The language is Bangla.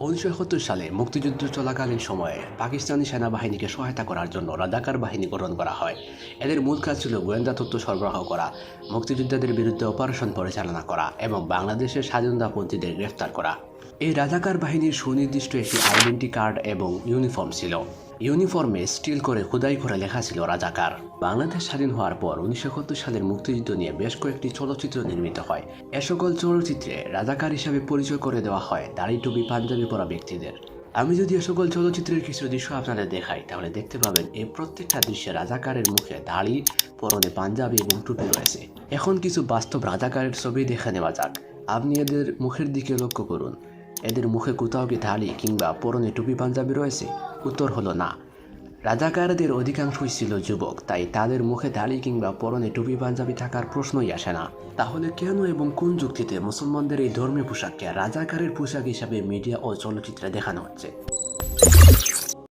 1971 সালে মুক্তিযুদ্ধ চলাকালীন সময়ে পাকিস্তানি সেনাবাহিনীকে সহায়তা করার জন্য রাজাকার বাহিনী গঠন করা হয়। এদের মূল কাজ ছিল গোয়েন্দা তথ্য সরবরাহ করা, মুক্তিযোদ্ধাদের বিরুদ্ধে অপারেশন পরিচালনা করা এবং বাংলাদেশের স্বাধীনতাপন্থীদের গ্রেফতার করা। এই রাজাকার বাহিনীর সুনির্দিষ্ট একটি আইডেন্টি কার্ড এবং ইউনিফর্ম ছিল। ইউনিফর্মে স্টিল করে খোদাই করে লেখা ছিল রাজাকার। বাংলাদেশ স্বাধীন হওয়ার পর 1971 সালের মুক্তিযুদ্ধ নিয়ে বেশ কয়েকটি চলচ্চিত্র নির্মিত হয়। এ সকল চলচ্চিত্রে রাজাকার হিসাবে পরিচয় করে দেওয়া হয় দাড়ি টুপি পাঞ্জাবি পরা ব্যক্তিদের। আমি যদি এ সকল চলচ্চিত্রের কিছু দৃশ্য আপনাদের দেখাই, তাহলে দেখতে পাবেন এই প্রত্যেকটা দৃশ্যে রাজাকারের মুখে দাড়ি, পরনে পাঞ্জাবি এবং টুপি রয়েছে। এখন কিছু বাস্তব রাজাকারের ছবি দেখে নেওয়া যাক। আপনি এদের মুখের দিকে লক্ষ্য করুন। এদের মুখে কোথাও কি দাড়ি কিংবা পরনে টুপি পাঞ্জাবি রয়েছে? উত্তর হলো না। রাজাকারদের অধিকাংশই ছিল যুবক, তাই তাদের মুখে দাড়ি কিংবা পরনে টুপি পাঞ্জাবি থাকার প্রশ্নই আসে না। তাহলে কেন এবং কোন যুক্তিতে মুসলমানদের এই ধর্মীয় পোশাককে রাজাকারের পোশাক হিসাবে মিডিয়া ও চলচ্চিত্রে দেখানো হচ্ছে?